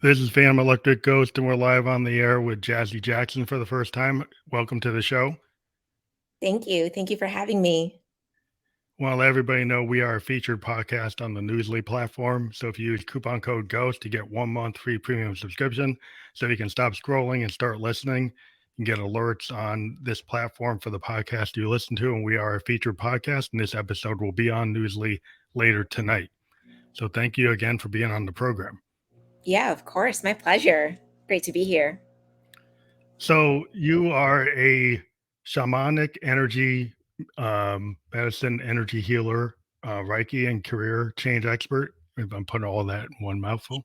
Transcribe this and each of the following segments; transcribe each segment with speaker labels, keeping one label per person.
Speaker 1: This is Phantom Electric Ghost, and we're live on the air with Jazzy Jackson for the first time. Welcome to the show.
Speaker 2: Thank you. Thank you for having me.
Speaker 1: Well, everybody know we are a featured podcast on the Newsly platform. So if you use coupon code GHOST to get 1 month free premium subscription, so you can stop scrolling and start listening and get alerts on this platform for the podcast you listen to. And we are a featured podcast, and this episode will be on Newsly later tonight. So thank you again for being on the program.
Speaker 2: Yeah, of course. My pleasure. Great to be here.
Speaker 1: So you are a shamanic energy medicine, energy healer, Reiki and career change expert. If I'm putting all that in one mouthful.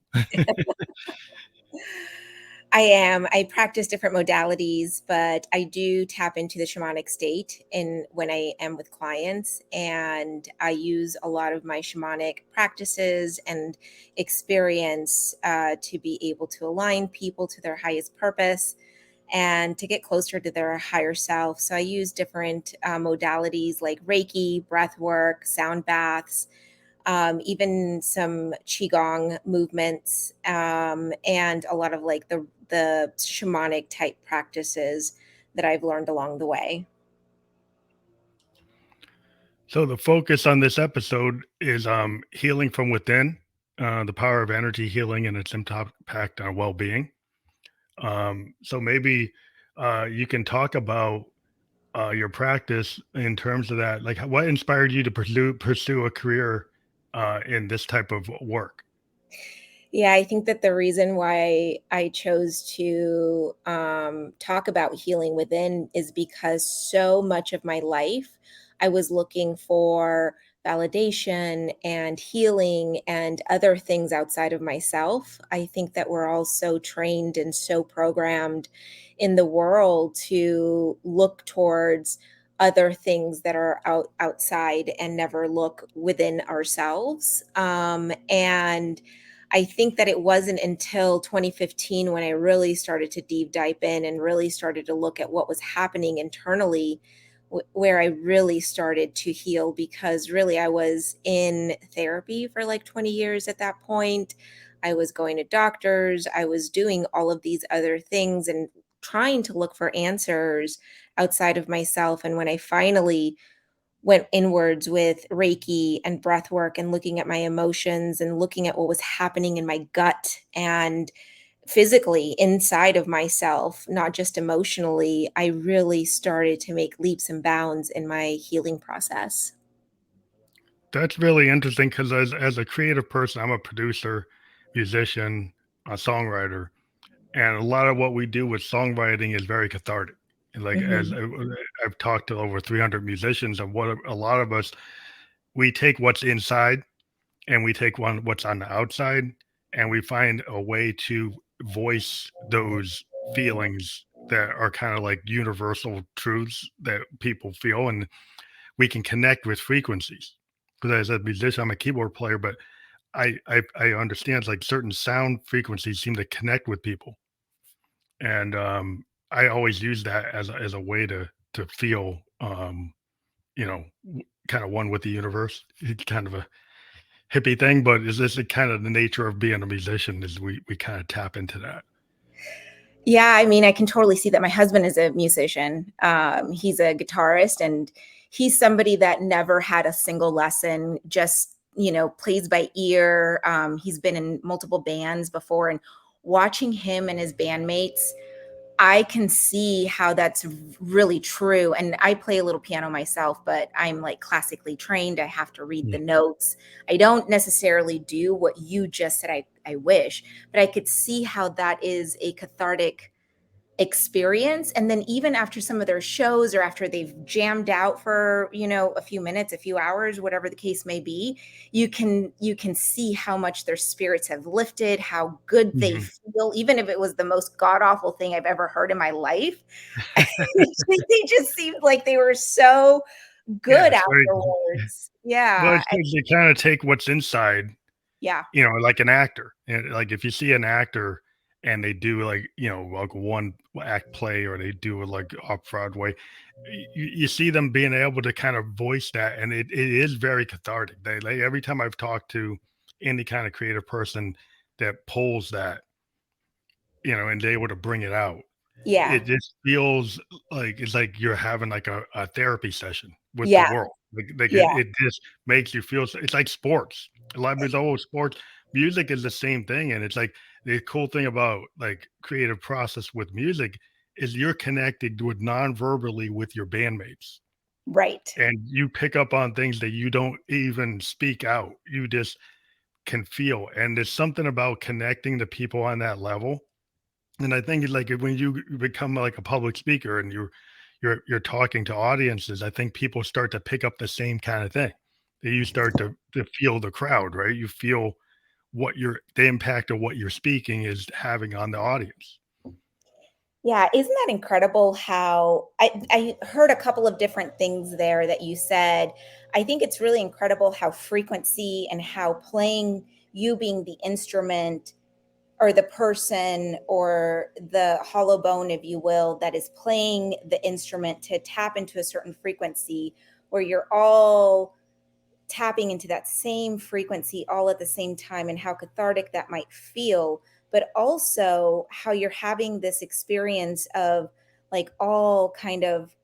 Speaker 2: I am. I practice different modalities, but I do tap into the shamanic state in when I am with clients, and I use a lot of my shamanic practices and experience to be able to align people to their highest purpose and to get closer to their higher self. So I use different modalities like Reiki, breath work, sound baths, even some qigong movements, and a lot of like the shamanic type practices that I've learned along the way.
Speaker 1: So the focus on this episode is healing from within, the power of energy healing and its impact on well-being. So maybe you can talk about your practice in terms of that. Like, what inspired you to pursue a career in this type of work?
Speaker 2: Yeah, I think that the reason why I chose to talk about healing within is because so much of my life I was looking for validation and healing and other things outside of myself. I think that we're all so trained and so programmed in the world to look towards other things that are outside and never look within ourselves. And I think that it wasn't until 2015 when I really started to deep dive in and really started to look at what was happening internally, where I really started to heal, because really I was in therapy for like 20 years at that point. I was going to doctors, I was doing all of these other things and trying to look for answers outside of myself. And when I finally went inwards with Reiki and breath work and looking at my emotions and looking at what was happening in my gut and physically inside of myself, not just emotionally, I really started to make leaps and bounds in my healing process.
Speaker 1: That's really interesting because as a creative person, I'm a producer, musician, a songwriter, and a lot of what we do with songwriting is very cathartic. And like as
Speaker 2: Mhm.
Speaker 1: I've talked to over 300 musicians, and what a lot of us, we take what's inside and we take what's on the outside, and we find a way to voice those feelings that are kind of like universal truths that people feel, and we can connect with frequencies. Because as a musician, I'm a keyboard player, but I understand like certain sound frequencies seem to connect with people, and I always use that as a way to feel, kind of one with the universe. It's kind of a hippie thing, but is this kind of the nature of being a musician? Is we kind of tap into that?
Speaker 2: Yeah, I mean, I can totally see that. My husband is a musician. He's a guitarist, and he's somebody that never had a single lesson, just, plays by ear. He's been in multiple bands before, and watching him and his bandmates, I can see how that's really true. And I play a little piano myself, but I'm like classically trained. I have to read the
Speaker 1: Mm.
Speaker 2: notes. I don't necessarily do what you just said. I wish, but I could see how that is a cathartic experience. And then even after some of their shows, or after they've jammed out for, a few minutes, a few hours, whatever the case may be, you can see how much their spirits have lifted, how good they
Speaker 1: Mhm.
Speaker 2: feel, even if it was the most god awful thing I've ever heard in my life. They just seemed like they were so
Speaker 1: Yeah,
Speaker 2: good
Speaker 1: it's very
Speaker 2: afterwards.
Speaker 1: well.
Speaker 2: Yeah.
Speaker 1: It's because they kind of take what's inside,
Speaker 2: Yeah.
Speaker 1: like an actor. And like if you see an actor and they do like like one act play, or they do it like off Broadway, you see them being able to kind of voice that, and it is very cathartic. They like every time I've talked to any kind of creative person that pulls that. and they able to bring it out.
Speaker 2: Yeah.
Speaker 1: It just feels like it's like you're having like a therapy session with the
Speaker 2: Yeah.
Speaker 1: world. Like it,
Speaker 2: Yeah.
Speaker 1: it just makes you feel it's like sports. A lot of people say, oh, sports, music is the same thing. And it's like the cool thing about like creative process with music is you're connected with non-verbally with your bandmates.
Speaker 2: Right.
Speaker 1: And you pick up on things that you don't even speak out. You just can feel. And there's something about connecting to people on that level. And I think like when you become like a public speaker and you're talking to audiences, I think people start to pick up the same kind of thing. That you start to feel the crowd, right? You feel what the impact of what you're speaking is having on the audience.
Speaker 2: Yeah, isn't that incredible how I heard a couple of different things there that you said. I think it's really incredible how frequency and how playing, you being the instrument or the person or the hollow bone, if you will, that is playing the instrument to tap into a certain frequency where you're all tapping into that same frequency all at the same time, and how cathartic that might feel, but also how you're having this experience of like all kind of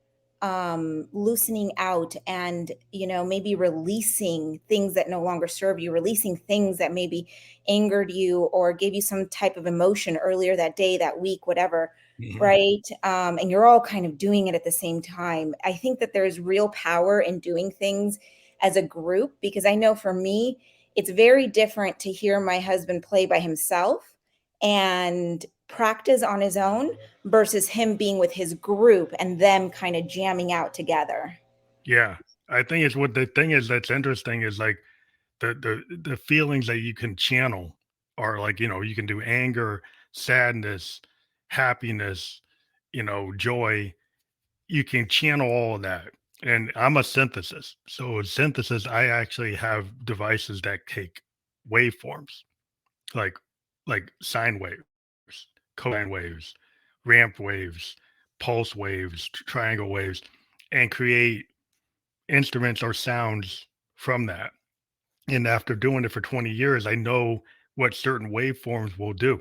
Speaker 2: loosening out, and maybe releasing things that no longer serve you, releasing things that maybe angered you or gave you some type of emotion earlier that day, that week, whatever.
Speaker 1: Mhm.
Speaker 2: Right. And you're all kind of doing it at the same time. I think that there's real power in doing things as a group, because I know for me, it's very different to hear my husband play by himself and practice on his own versus him being with his group and them kind of jamming out together.
Speaker 1: Yeah. I think it's what the thing is that's interesting is like the feelings that you can channel are like, you can do anger, sadness, happiness, joy. You can channel all of that. And I'm a synthesis. So with synthesis, I actually have devices that take waveforms, like sine waves, cosine waves, ramp waves, pulse waves, triangle waves, and create instruments or sounds from that. And after doing it for 20 years, I know what certain waveforms will do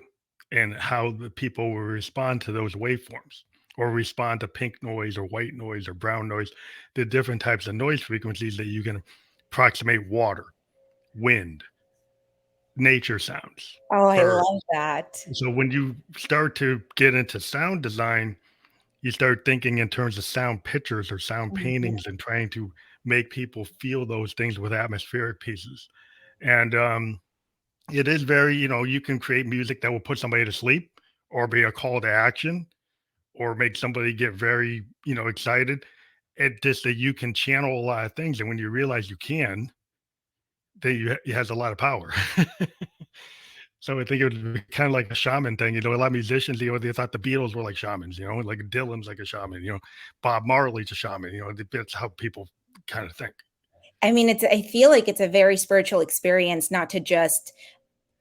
Speaker 1: and how the people will respond to those waveforms or respond to pink noise or white noise or brown noise, the different types of noise frequencies that you can approximate water, wind, nature sounds,
Speaker 2: Oh, I love
Speaker 1: birds.
Speaker 2: that.
Speaker 1: So when you start to get into sound design, you start thinking in terms of sound pictures or sound
Speaker 2: Mhm.
Speaker 1: paintings and trying to make people feel those things with atmospheric pieces. And it is very, you can create music that will put somebody to sleep or be a call to action or make somebody get very, excited. It just that you can channel a lot of things. And when you realize you can, then it has a lot of power. So I think it would be kind of like a shaman thing. A lot of musicians, they thought the Beatles were like shamans, like Dylan's like a shaman, Bob Marley's a shaman, that's how people kind of think.
Speaker 2: I mean, I feel like it's a very spiritual experience, not to just,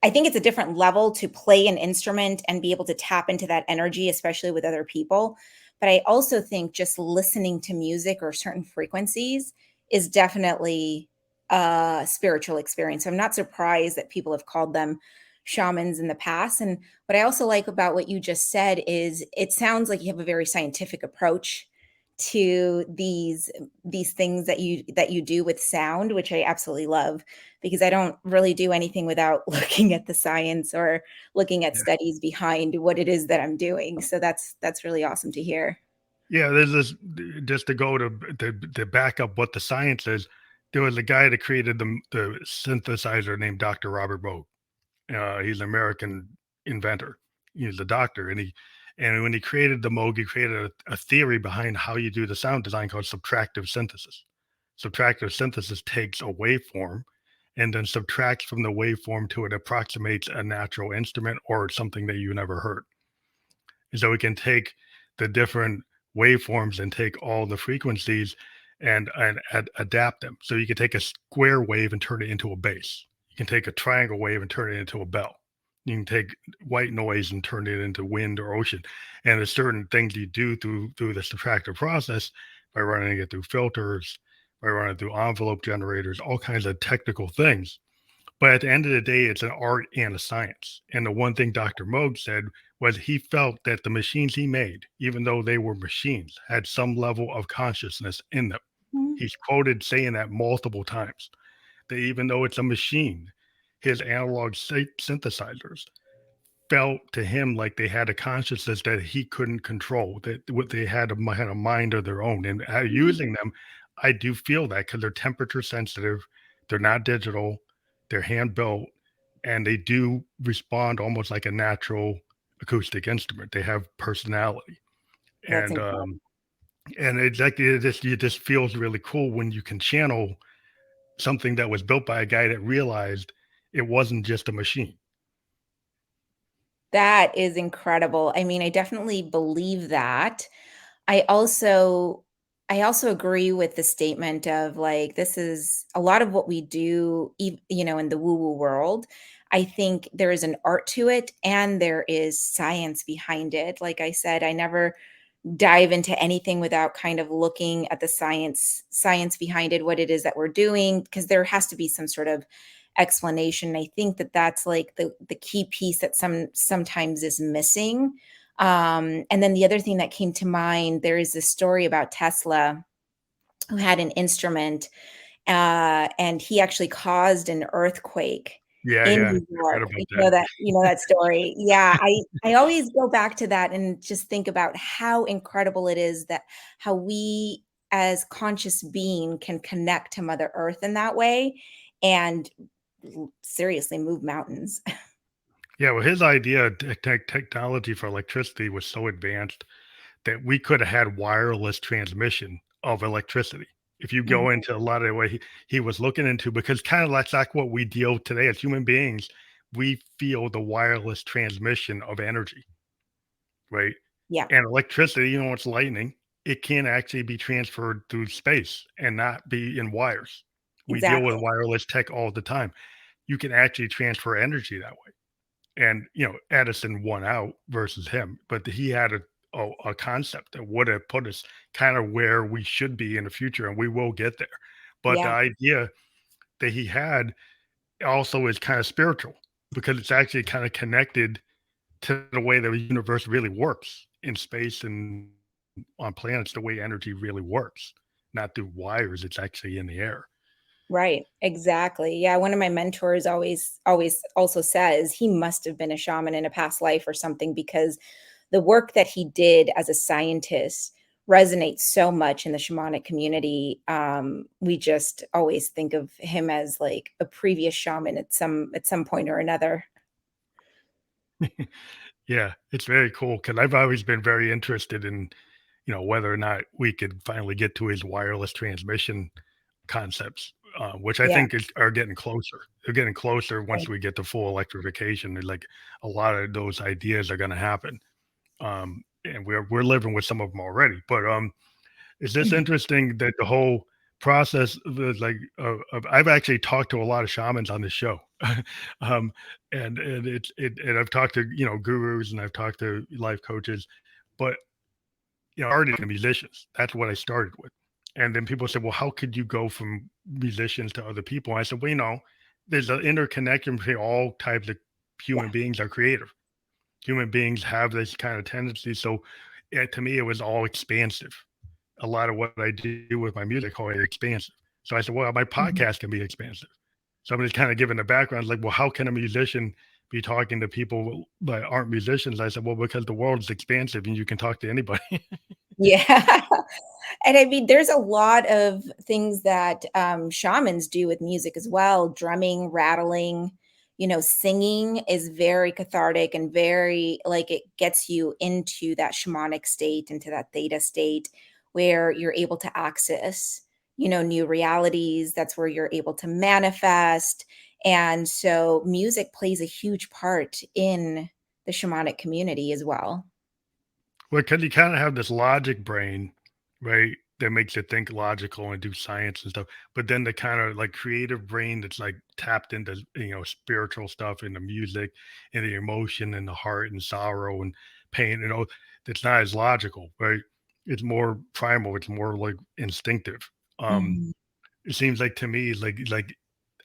Speaker 2: I think it's a different level to play an instrument and be able to tap into that energy, especially with other people. But I also think just listening to music or certain frequencies is definitely a spiritual experience. I'm not surprised that people have called them shamans in the past. And what I also like about what you just said is it sounds like you have a very scientific approach to these things that you do with sound, which I absolutely love, because I don't really do anything without looking at the science or looking at
Speaker 1: Yeah.
Speaker 2: studies behind what it is that I'm doing. So that's really awesome to hear.
Speaker 1: Yeah, there's this just to go to back up what the science is. There was a guy that created the synthesizer named Dr. Robert Moog. He's an American inventor. He's a doctor, and when he created the Moog, he created a theory behind how you do the sound design called subtractive synthesis. Subtractive synthesis takes a waveform and then subtracts from the waveform till it approximates a natural instrument or something that you never heard. And so we can take the different waveforms and take all the frequencies and adapt them. So you can take a square wave and turn it into a bass. You can take a triangle wave and turn it into a bell. You can take white noise and turn it into wind or ocean. And there's certain things you do through the subtractive process by running it through filters, by running it through envelope generators, all kinds of technical things. But at the end of the day, it's an art and a science. And the one thing Dr. Moog said was he felt that the machines he made, even though they were machines, had some level of consciousness in them.
Speaker 2: Mhm.
Speaker 1: He's quoted saying that multiple times, that even though it's a machine, his analog synthesizers felt to him like they had a consciousness that he couldn't control, that what they had a mind of their own. And using them, I do feel that because they're temperature sensitive, they're not digital, they're hand built, and they do respond almost like a natural acoustic instrument. They have personality,
Speaker 2: That's
Speaker 1: and
Speaker 2: incredible.
Speaker 1: um, and it's like it just feels really cool when you can channel something that was built by a guy that realized it wasn't just a machine.
Speaker 2: That is incredible. I mean, I definitely believe that. I also I also agree with the statement of, like, this is a lot of what we do, in the woo-woo world. I think there is an art to it and there is science behind it. Like I said, I never dive into anything without kind of looking at the science behind it, what it is that we're doing, because there has to be some sort of explanation. I think that that's like the key piece that sometimes is missing. And then the other thing that came to mind, there is this story about Tesla, who had an instrument, and he actually caused an earthquake
Speaker 1: Yeah,
Speaker 2: in
Speaker 1: yeah,
Speaker 2: New
Speaker 1: I read
Speaker 2: York.
Speaker 1: about that.
Speaker 2: You know that story? Yeah, I always go back to that and just think about how incredible it is that how we as conscious being can connect to Mother Earth in that way and seriously move mountains.
Speaker 1: Yeah, well, his idea of technology for electricity was so advanced that we could have had wireless transmission of electricity. If you
Speaker 2: Mhm.
Speaker 1: go into a lot of the way he was looking into, because kind of that's like what we deal today as human beings, we feel the wireless transmission of energy, right?
Speaker 2: Yeah,
Speaker 1: And electricity, it's lightning, it can actually be transferred through space and not be in wires. We deal with
Speaker 2: exactly.
Speaker 1: wireless tech all the time. You can actually transfer energy that way. And Edison won out versus him, but he had a concept that would have put us kind of where we should be in the future, and we will get there. But the
Speaker 2: Yeah,
Speaker 1: idea that he had also is kind of spiritual, because it's actually kind of connected to the way the universe really works in space and on planets, the way energy really works, not through wires. It's actually in the air.
Speaker 2: right. Exactly. Yeah, one of my mentors always also says he must have been a shaman in a past life or something, because the work that he did as a scientist resonates so much in the shamanic community. We just always think of him as like a previous shaman at some point or another.
Speaker 1: Yeah, it's very cool because I've always been very interested in whether or not we could finally get to his wireless transmission concepts, which I
Speaker 2: Yeah.
Speaker 1: think are getting closer. They're getting closer once we get to full electrification. And like a lot of those ideas are going to happen, and we're living with some of them already. But it's just interesting that the whole process I've actually talked to a lot of shamans on this show, um, and I've talked to gurus, and I've talked to life coaches, but already the musicians. That's what I started with. And then people said, well, how could you go from musicians to other people? And I said, well, there's an interconnection between all types of
Speaker 2: Yeah.
Speaker 1: human beings are creative. Human beings have this kind of tendency. So to me, it was all expansive. A lot of what I do with my music, call it expansive. So I said, well, my
Speaker 2: Mhm.
Speaker 1: podcast can be expansive. So I'm just kind of giving the background, like, well, how can a musician be talking to people that aren't musicians? I said, well, because the world is expansive and you can talk to anybody.
Speaker 2: Yeah. And I mean, there's a lot of things that shamans do with music as well. Drumming, rattling, singing is very cathartic and very like it gets you into that shamanic state, into that theta state where you're able to access, new realities. That's where you're able to manifest. And so music plays a huge part in the shamanic community as well.
Speaker 1: Well, because you kind of have this logic brain, right? That makes you think logical and do science and stuff. But then the kind of like creative brain that's like tapped into, spiritual stuff and the music and the emotion and the heart and sorrow and pain, that's not as logical, right? It's more primal. It's more like instinctive. Um,
Speaker 2: Mhm.
Speaker 1: it seems like to me, like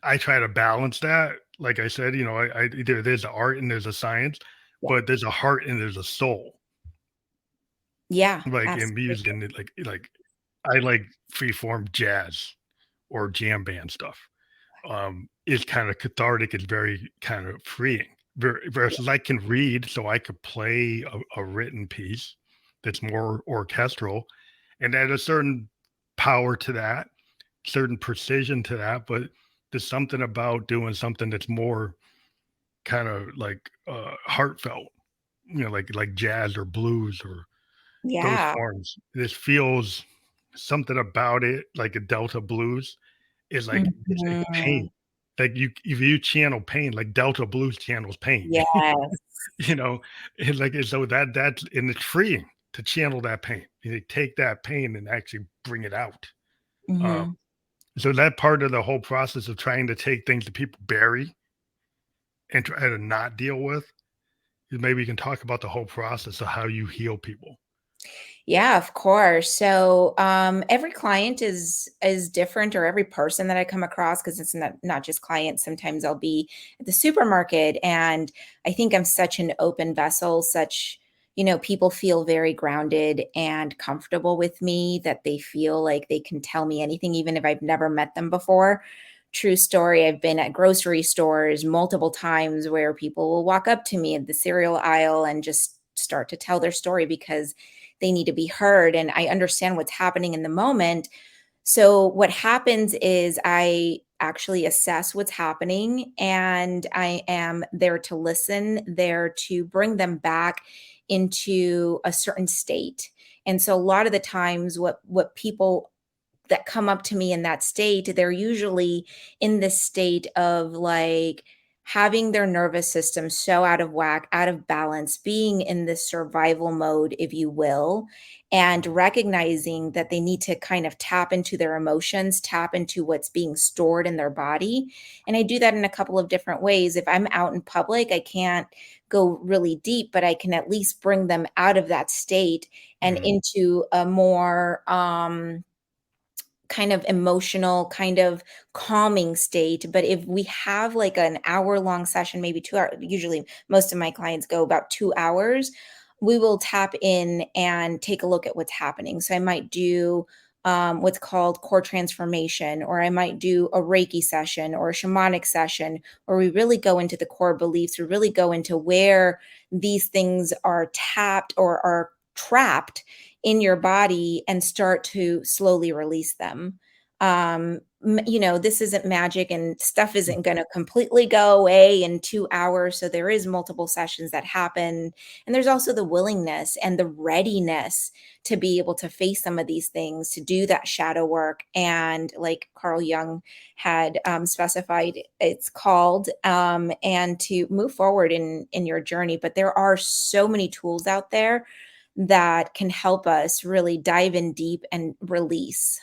Speaker 1: I try to balance that. Like I said, I either there's the art and there's a science,
Speaker 2: Yeah.
Speaker 1: but there's a heart and there's a soul,
Speaker 2: Yeah,
Speaker 1: like in music,
Speaker 2: absolutely.
Speaker 1: and like I like freeform jazz or jam band stuff. Is kind of cathartic. It's very kind of freeing. Versus I can read, so I could play a written piece that's more orchestral, and add a certain power to that, certain precision to that. But there's something about doing something that's more kind of like heartfelt, like jazz or blues or those
Speaker 2: Yeah.
Speaker 1: forms. This feels something about it, like a Delta blues, is like it's like pain.
Speaker 2: Mhm.
Speaker 1: Like if you channel pain, like Delta blues channels pain,
Speaker 2: Yes.
Speaker 1: you know, and like and so that's and it's freeing to channel that pain. You take that pain and actually bring it out. Um,
Speaker 2: Mhm.
Speaker 1: so that part of the whole process of trying to take things that people bury and try to not deal with, maybe you can talk about the whole process of how you heal people.
Speaker 2: Yeah, of course. So, every client is different, or every person that I come across, because it's not just clients. Sometimes I'll be at the supermarket, and I think I'm such an open vessel. People feel very grounded and comfortable with me, that they feel like they can tell me anything, even if I've never met them before. True story. I've been at grocery stores multiple times where people will walk up to me at the cereal aisle and just start to tell their story because they need to be heard, and I understand what's happening in the moment. So what happens is I actually assess what's happening, and I am there to listen, there to bring them back into a certain state. And so a lot of the times what people that come up to me in that state, they're usually in this state of like having their nervous system so out of whack, out of balance, being in this survival mode, if you will, and recognizing that they need to kind of tap into their emotions, tap into what's being stored in their body. And I do that in a couple of different ways. If I'm out in public, I can't go really deep, but I can at least bring them out of that state and
Speaker 1: Mhm.
Speaker 2: into a more kind of emotional, kind of calming state. But if we have like an hour-long session, maybe 2 hour, usually most of my clients go about 2 hours, we will tap in and take a look at what's happening. So I might do what's called core transformation, or I might do a Reiki session or a shamanic session, where we really go into the core beliefs, we really go into where these things are tapped or are trapped in your body, and start to slowly release them. This isn't magic, and stuff isn't going to completely go away in 2 hours. So there is multiple sessions that happen. And there's also the willingness and the readiness to be able to face some of these things, to do that shadow work. And like Carl Jung had specified, it's called, and to move forward in your journey. But there are so many tools out there that can help us really dive in deep and release.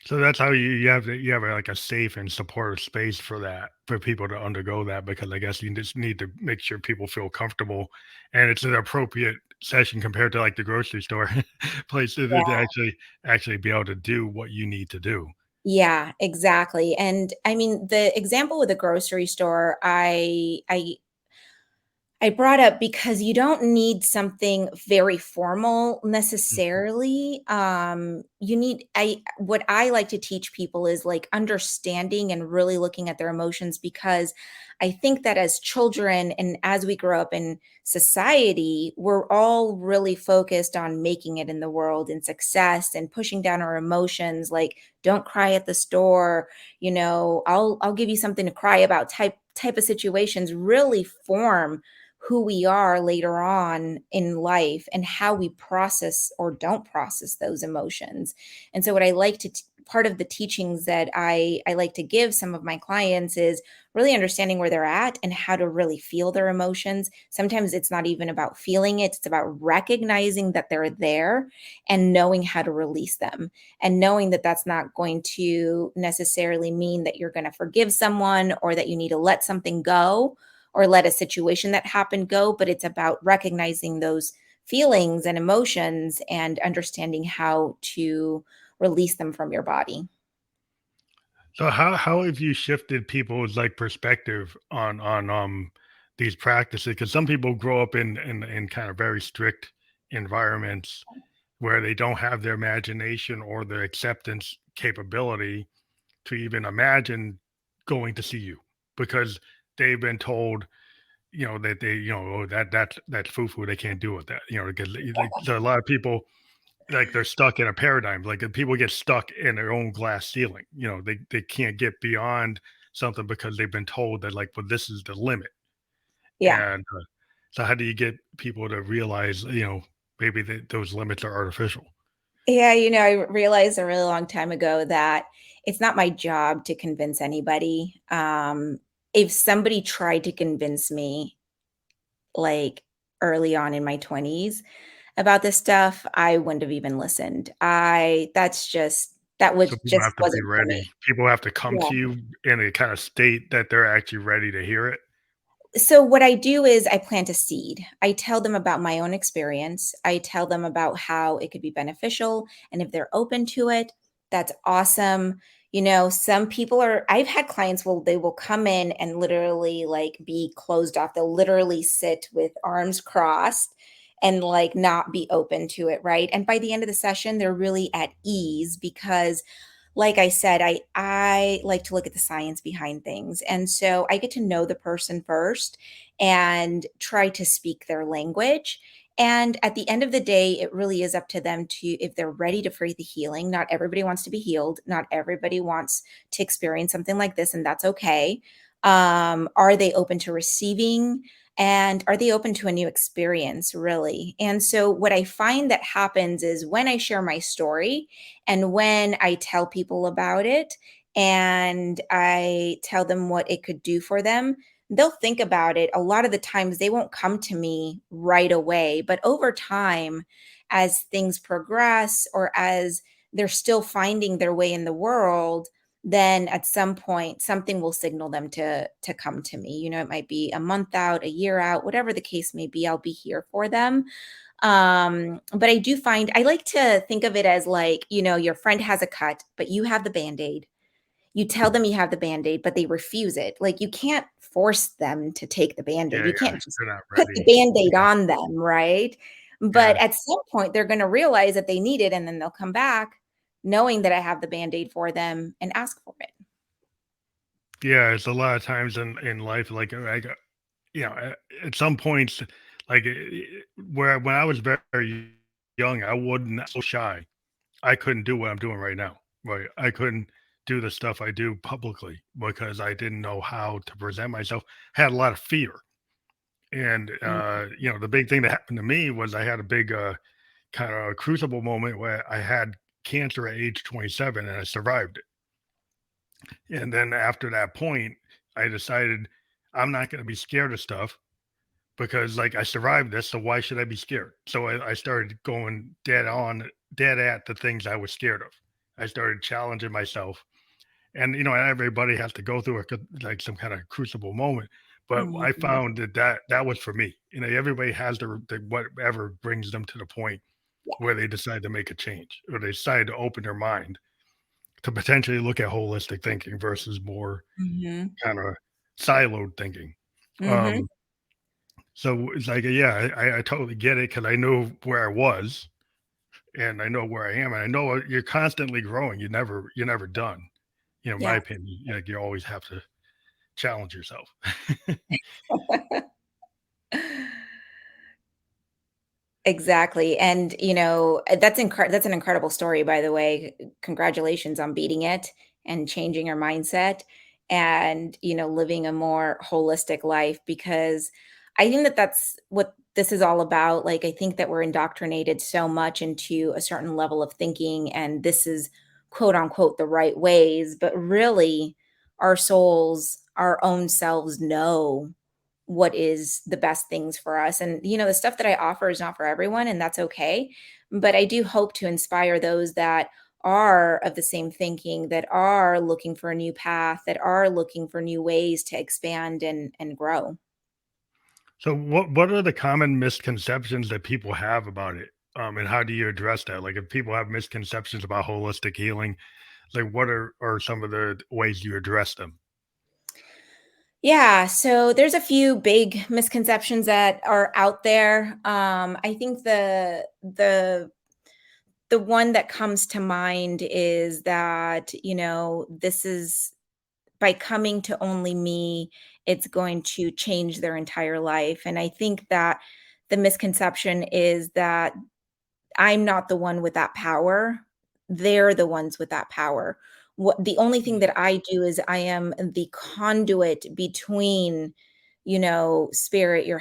Speaker 1: So that's how you have like a safe and supportive space for that for people to undergo that because I guess you just need to make sure people feel comfortable and it's an appropriate session compared to like the grocery store place to
Speaker 2: Yeah.
Speaker 1: actually be able to do what you need to do.
Speaker 2: Yeah, exactly. And I mean, the example with the grocery store, I brought up because you don't need something very formal
Speaker 1: Mm.
Speaker 2: necessarily. You need I What I like to teach people is like understanding and really looking at their emotions, because I think that as children and as we grow up in society, we're all really focused on making it in the world and success and pushing down our emotions, like don't cry at the store, I'll give you something to cry about type of situations really form who we are later on in life, and how we process or don't process those emotions. And so what I like to part of the teachings that I like to give some of my clients is really understanding where they're at and how to really feel their emotions. Sometimes it's not even about feeling it, it's about recognizing that they're there and knowing how to release them, and knowing that that's not going to necessarily mean that you're going to forgive someone or that you need to let something go or let a situation that happened go, but it's about recognizing those feelings and emotions and understanding how to release them from your body.
Speaker 1: So how have you shifted people's like perspective on these practices, because some people grow up in kind of very strict environments where they don't have their imagination or their acceptance capability to even imagine going to see you because they've been told, that they, oh, that's foo foo. They can't do it. That, because there are a lot of people like they're stuck in a paradigm. Like people get stuck in their own glass ceiling. They can't get beyond something because they've been told that like, well, this is the limit.
Speaker 2: Yeah.
Speaker 1: And so, how do you get people to realize, maybe those limits are artificial?
Speaker 2: Yeah, I realized a really long time ago that it's not my job to convince anybody. If somebody tried to convince me, like early on in my 20s about this stuff, I wouldn't have even listened. That was
Speaker 1: So people
Speaker 2: just
Speaker 1: have to be
Speaker 2: wasn't for
Speaker 1: ready.
Speaker 2: me.
Speaker 1: People have to come
Speaker 2: Yeah.
Speaker 1: to you in a kind of state that they're actually ready to hear it.
Speaker 2: So what I do is I plant a seed. I tell them about my own experience. I tell them about how it could be beneficial, and if they're open to it, that's awesome. Some people are I've had clients they will come in and literally like be closed off. They'll literally sit with arms crossed and like not be open to it, right? And by the end of the session, they're really at ease because like I said, I like to look at the science behind things. And so I get to know the person first and try to speak their language. And at the end of the day, it really is up to them to if they're ready to free the healing. Not everybody wants to be healed. Not everybody wants to experience something like this, and that's okay. Are they open to receiving? And are they open to a new experience, really? And so, what I find that happens is when I share my story, and when I tell people about it and I tell them what it could do for them, they'll think about it. A lot of the times they won't come to me right away, but over time, as things progress or as they're still finding their way in the world, then at some point something will signal them to come to me. It might be a month out, a year out, whatever the case may be, I'll be here for them. But I do find I like to think of it as like, your friend has a cut, but you have the band-aid. You tell them you have the band-aid, but they refuse it. Like you can't force them to take the
Speaker 1: Yeah,
Speaker 2: band-aid. You
Speaker 1: yeah,
Speaker 2: can't just
Speaker 1: they're not
Speaker 2: put the
Speaker 1: ready.
Speaker 2: band-aid
Speaker 1: Yeah,
Speaker 2: on them, right? But
Speaker 1: yeah,
Speaker 2: at some point they're going to realize that they need it and then they'll come back knowing that I have the band-aid for them and ask for it.
Speaker 1: yeah. It's a lot of times in life, like at some points, like where when I was very young, I wasn't so shy. I couldn't do what I'm doing right now. Right, I couldn't do the stuff I do publicly because I didn't know how to present myself. Had a lot of fear, and the big thing that happened to me was I had a big kind of crucible moment where I had cancer at age 27 and I survived it. And then after that point, I decided I'm not going to be scared of stuff because like I survived this, so why should I be scared? So I started going dead at the things I was scared of. I started challenging myself, and everybody has to go through like some kind of crucible moment. But I
Speaker 2: Mhm.
Speaker 1: found that was for me. Everybody has the whatever brings them to the point
Speaker 2: Yeah.
Speaker 1: where they decide to make a change or they decide to open their mind to potentially look at holistic thinking versus more
Speaker 2: Mhm.
Speaker 1: kind of siloed thinking.
Speaker 2: Mhm.
Speaker 1: Um, so it's like, yeah, I totally get it because I know where I was and I know where I am, and I know you're constantly growing. You're never done. In my
Speaker 2: Yeah.
Speaker 1: opinion, like you always have to challenge yourself.
Speaker 2: Exactly, and, that's an incredible story, by the way. Congratulations on beating it and changing your mindset and, living a more holistic life because I think that that's what this is all about. Like, I think that we're indoctrinated so much into a certain level of thinking, and this is, quote, unquote, "the right ways," but really, our souls, our own selves know what is the best things for us. And, the stuff that I offer is not for everyone, and that's okay. But I do hope to inspire those that are of the same thinking, that are looking for a new path, that are looking for new ways to expand and grow.
Speaker 1: So what are the common misconceptions that people have about it? And how do you address that? Like if people have misconceptions about holistic healing, like what are some of the ways you address them?
Speaker 2: Yeah, so there's a few big misconceptions that are out there. I think the one that comes to mind is that, this is by coming to only me, it's going to change their entire life. And I think that the misconception is that I'm not the one with that power. They're the ones with that power. What the only thing
Speaker 1: Mm.
Speaker 2: that I do is I am the conduit between, spirit, your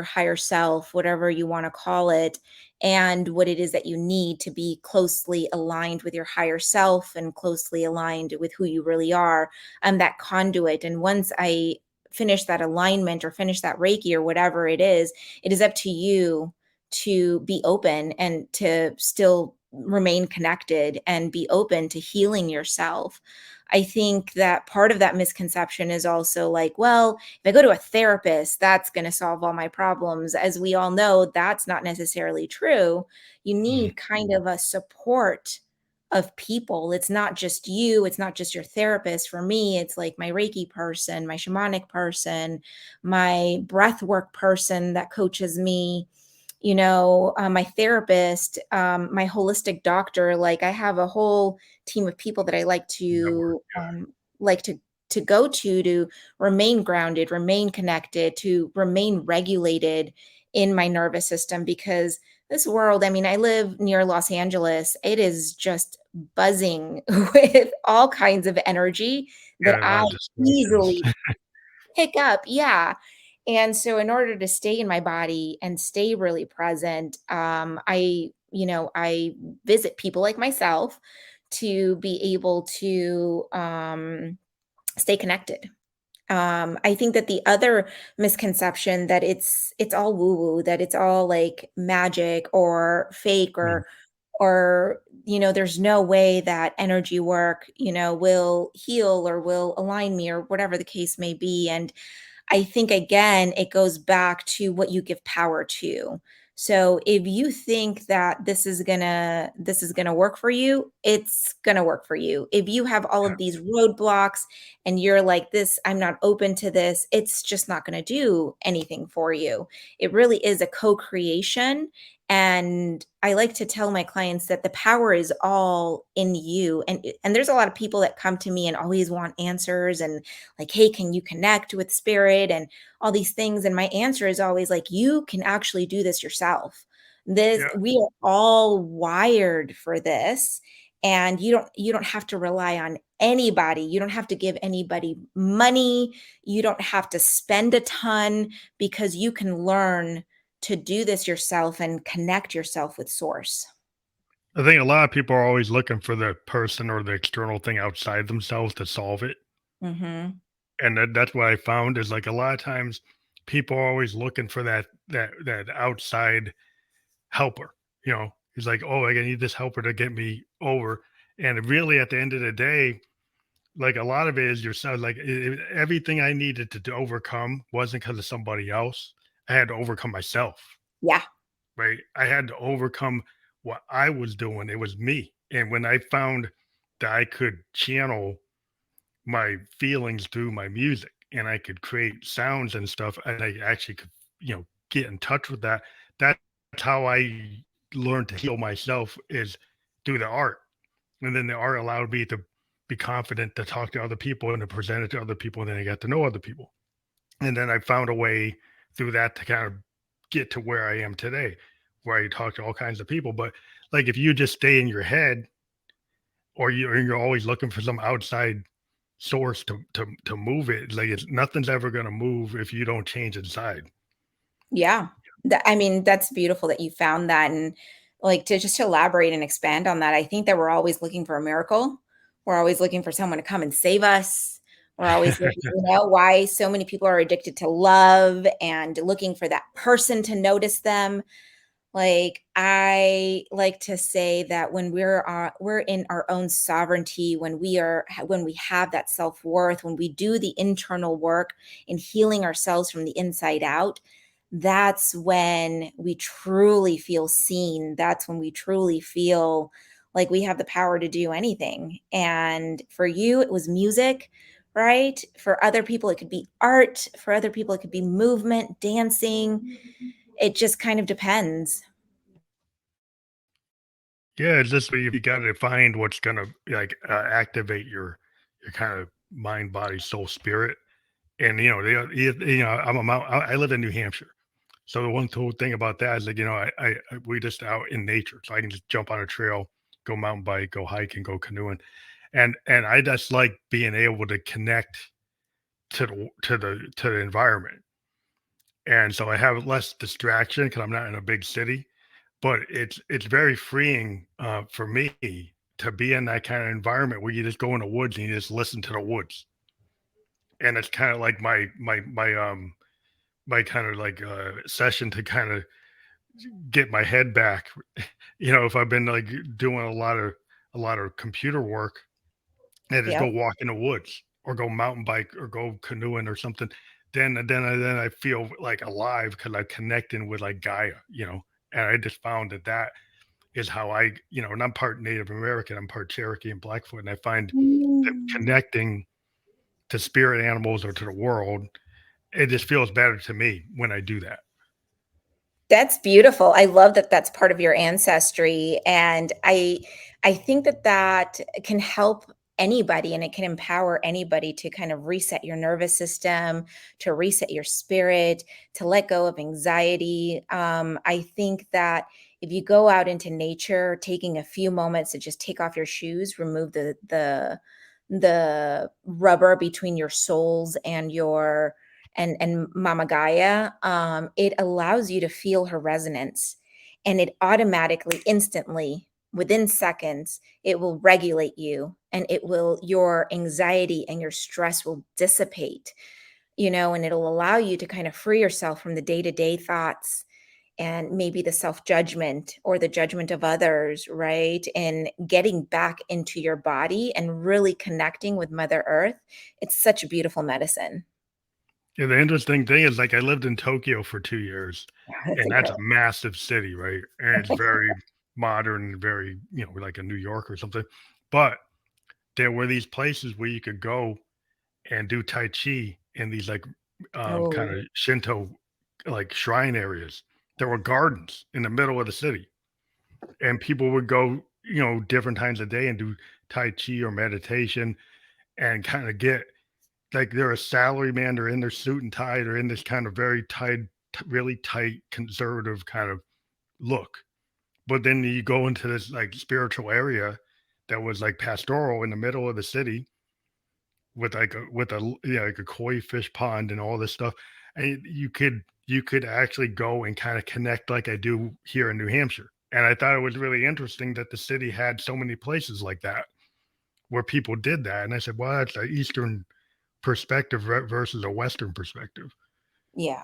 Speaker 2: higher self, whatever you want to call it, and what it is that you need to be closely aligned with your higher self and closely aligned with who you really are. I'm that conduit. And once I finish that alignment or finish that Reiki or whatever it is up to you to be open and to still remain connected and be open to healing yourself. I think that part of that misconception is also like, well, if I go to a therapist, that's going to solve all my problems. As we all know, that's not necessarily true. You
Speaker 1: Mm.
Speaker 2: need kind of a support of people. It's not just you, it's not just your therapist. For me, it's like my Reiki person, my shamanic person, my breath work person that coaches me, my therapist, my holistic doctor. Like I have a whole team of people that I like
Speaker 1: Network,
Speaker 2: to like to go to remain grounded, remain connected, to remain regulated in my nervous system. Because this world, I mean, I live near Los Angeles. It is just buzzing with all kinds of energy that
Speaker 1: yeah, a
Speaker 2: I
Speaker 1: lot of distractions.
Speaker 2: easily pick up. Yeah. And so in order to stay in my body and stay really present, I visit people like myself to be able to stay connected. I think that the other misconception that it's all woo woo, that it's all like magic or fake
Speaker 1: Mm.
Speaker 2: or there's no way that energy work, will heal or will align me or whatever the case may be. And I think again, it goes back to what you give power to. So if you think that this is gonna work for you, it's gonna work for you. If you have all
Speaker 1: Yeah.
Speaker 2: of these roadblocks and you're like this, I'm not open to this, it's just not gonna do anything for you. It really is a co-creation. And I like to tell my clients that the power is all in you. And there's a lot of people that come to me and always want answers and like, hey, can you connect with spirit and all these things? And my answer is always like, you can actually do this yourself. This
Speaker 1: Yeah.
Speaker 2: We are all wired for this. And you don't have to rely on anybody. You don't have to give anybody money. You don't have to spend a ton because you can learn to do this yourself and connect yourself with source.
Speaker 1: I think a lot of people are always looking for the person or the external thing outside themselves to solve it.
Speaker 2: Mhm.
Speaker 1: And that's what I found is like a lot of times people are always looking for that outside helper. He's like, oh, I need this helper to get me over. And really, at the end of the day, like a lot of it is yourself. Like everything I needed to overcome wasn't because of somebody else. I had to overcome myself.
Speaker 2: Yeah.
Speaker 1: Right? I had to overcome what I was doing. It was me. And when I found that I could channel my feelings through my music and I could create sounds and stuff, and I actually could, get in touch with that. That's how I learned to heal myself is through the art. And then the art allowed me to be confident to talk to other people and to present it to other people. And then I got to know other people. And then I found a way through that to kind of get to where I am today, where I talk to all kinds of people. But like if you just stay in your head or you're always looking for some outside source to move it, like it's nothing's ever gonna move if you don't change inside.
Speaker 2: Yeah. I mean, that's beautiful that you found that. And like to just elaborate and expand on that, I think that we're always looking for a miracle. We're always looking for someone to come and save us. We're always looking, why so many people are addicted to love and looking for that person to notice them. Like I like to say that when we're in our own sovereignty, when we have that self-worth, when we do the internal work in healing ourselves from the inside out, that's when we truly feel seen. That's when we truly feel like we have the power to do anything. And for you, it was music. right? For other people, it could be art. For other people, it could be movement, dancing. It just kind of depends.
Speaker 1: Yeah, it's just you got to find what's gonna like activate your kind of mind, body, soul, spirit. And I'm a mount. I live in New Hampshire, so the one cool thing about that is like we just out in nature, so I can just jump on a trail, go mountain bike, go hiking, go canoeing, and I just like being able to connect to the environment, and so I have less distraction because I'm not in a big city, but it's very freeing for me to be in that kind of environment where you just go in the woods and you just listen to the woods, and it's kind of like my kind of like session to kind of get my head back. If I've been like doing a lot of computer work, and just go
Speaker 2: Yep.
Speaker 1: walk in the woods or go mountain bike or go canoeing or something, then I feel like alive because I'm connecting with like Gaia, and I just found that is how and I'm part Native American, I'm part Cherokee and Blackfoot, and I find that
Speaker 2: Mm.
Speaker 1: connecting to spirit animals or to the world, it just feels better to me when I do that.
Speaker 2: That's beautiful. I love that that's part of your ancestry, and I think that that can help anybody, and it can empower anybody to kind of reset your nervous system, to reset your spirit, to let go of anxiety. I think that if you go out into nature, taking a few moments to just take off your shoes, remove the rubber between your soles and your and Mama Gaia, it allows you to feel her resonance, and it automatically, instantly, within seconds, it will regulate you, and it will your anxiety and your stress will dissipate, and it'll allow you to kind of free yourself from the day-to-day thoughts and maybe the self-judgment or the judgment of others, right? And getting back into your body and really connecting with Mother Earth. It's such a beautiful medicine.
Speaker 1: Yeah, the interesting thing is like I lived in Tokyo for 2 years,
Speaker 2: That's
Speaker 1: and that's a
Speaker 2: incredible.
Speaker 1: massive city, right? And it's very modern, very like a New York or something. But there were these places where you could go and do tai chi in these like kind
Speaker 2: Oh,
Speaker 1: of Shinto like shrine areas. There were gardens in the middle of the city, and people would go different times of day and do tai chi or meditation and kind of get like they're a salary man, they're in their suit and tie, they're in this kind of very tight, really tight conservative kind of look. But then you go into this like spiritual area that was like pastoral in the middle of the city with like a koi fish pond and all this stuff. And you could actually go and kind of connect like I do here in New Hampshire. And I thought it was really interesting that the city had so many places like that where people did that. And I said, well, that's an Eastern perspective versus a Western perspective.
Speaker 2: yeah.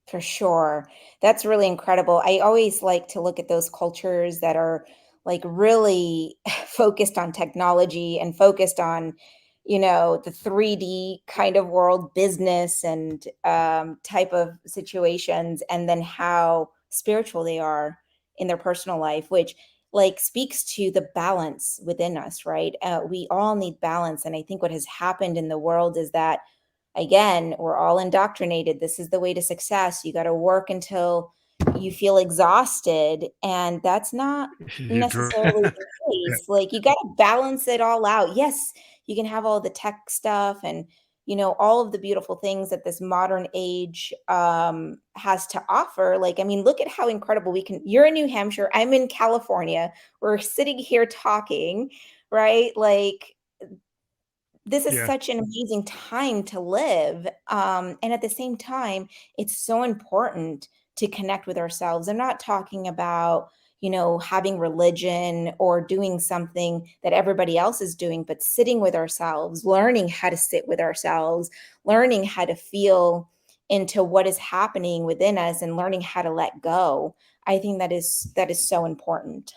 Speaker 2: For sure. That's really incredible. I always like to look at those cultures that are like really focused on technology and focused on, the 3D kind of world, business and type of situations, and then how spiritual they are in their personal life, which like speaks to the balance within us, right? We all need balance. And I think what has happened in the world is that again, we're all indoctrinated. This is the way to success. You got to work until you feel exhausted. And that's not
Speaker 1: You
Speaker 2: necessarily the
Speaker 1: yeah,
Speaker 2: case. Like, you got to balance it all out. Yes, you can have all the tech stuff and, all of the beautiful things that this modern age has to offer. Like, I mean, look at how incredible we can. You're in New Hampshire. I'm in California. We're sitting here talking, right? Like, this is
Speaker 1: yeah.
Speaker 2: such an amazing time to live. And at the same time, it's so important to connect with ourselves. I'm not talking about, having religion or doing something that everybody else is doing, but sitting with ourselves, learning how to sit with ourselves, learning how to feel into what is happening within us and learning how to let go. I think that is so important.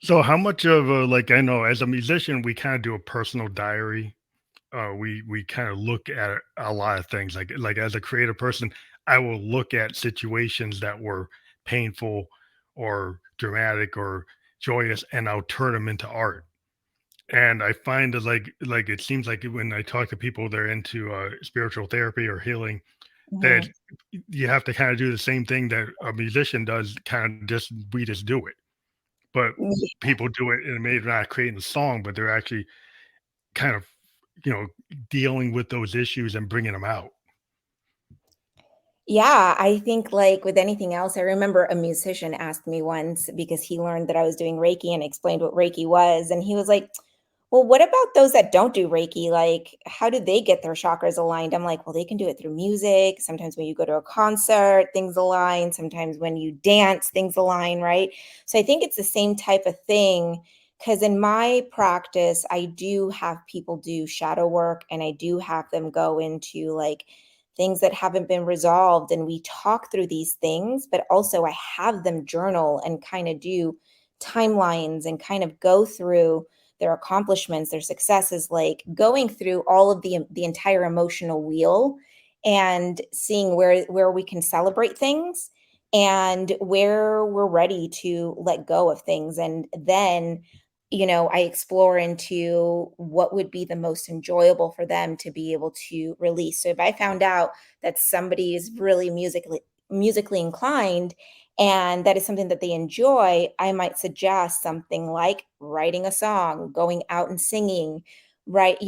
Speaker 1: So how much of a like I know as a musician we kind of do a personal diary. We kind of look at a lot of things like as a creative person, I will look at situations that were painful or dramatic or joyous and I'll turn them into art. And I find that like it seems like when I talk to people that are into spiritual therapy or healing, that
Speaker 2: Mhm.
Speaker 1: you have to kind of do the same thing that a musician does. Kind of just we just do it, but
Speaker 2: Yeah.
Speaker 1: people do it and maybe not creating a song, but they're actually kind of you know dealing with those issues and bringing them out.
Speaker 2: Yeah, I think, like with anything else, I remember a musician asked me once because he learned that I was doing Reiki and explained what Reiki was, and he was like, "Well, what about those that don't do Reiki? Like, how do they get their chakras aligned?" I'm like, "Well, they can do it through music. Sometimes when you go to a concert, things align. Sometimes when you dance, things align, right?" So I think it's the same type of thing because in my practice, I do have people do shadow work and I do have them go into like things that haven't been resolved. And we talk through these things, but also I have them journal and kind of do timelines and kind of go through their accomplishments, their successes, like going through all of the entire emotional wheel and seeing where we can celebrate things and where we're ready to let go of things. And then I explore into what would be the most enjoyable for them to be able to release. So if I found out that somebody is really musically inclined and that is something that they enjoy, I might suggest something like writing a song, going out and singing, right?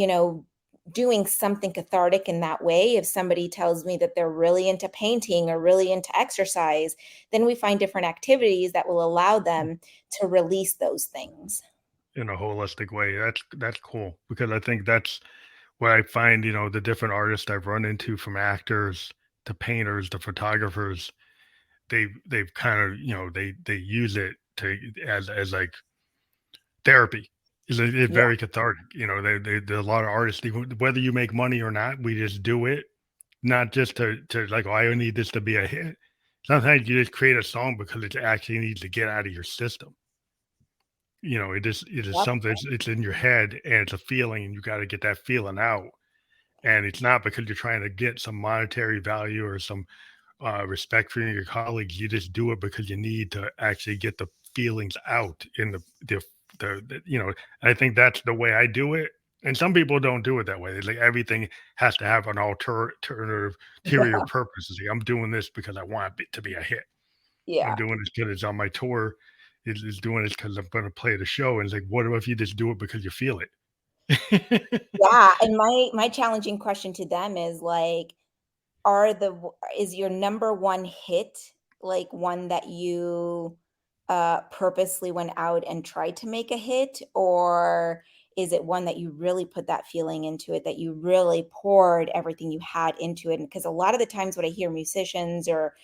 Speaker 2: Doing something cathartic in that way. If somebody tells me that they're really into painting or really into exercise, then we find different activities that will allow them to release those things.
Speaker 1: In a holistic way. That's cool because I think that's where I find, the different artists I've run into from actors to painters to photographers, they've kind of, they use it to as like therapy. It's
Speaker 2: Yeah.
Speaker 1: very cathartic. There's a lot of artists, whether you make money or not, we just do it, not just to like, oh, I need this to be a hit. Sometimes you just create a song because it actually needs to get out of your system. It is
Speaker 2: Yep.
Speaker 1: something, it's in your head and it's a feeling and you got to get that feeling out. And it's not because you're trying to get some monetary value or some respect for your colleagues. You just do it because you need to actually get the feelings out in the. I think that's the way I do it. And some people don't do it that way. It's like everything has to have an alternative, ulterior purpose. It's like, I'm doing this because I want it to be a hit. I'm
Speaker 2: Yeah.
Speaker 1: doing this because it's on my tour. It's doing this because I'm going to play the show. And it's like, what if you just do it because you feel it?
Speaker 2: Yeah, and my challenging question to them is like, is your number one hit like one that you purposely went out and tried to make a hit, or is it one that you really put that feeling into it, that you really poured everything you had into it? Because a lot of the times what I hear musicians or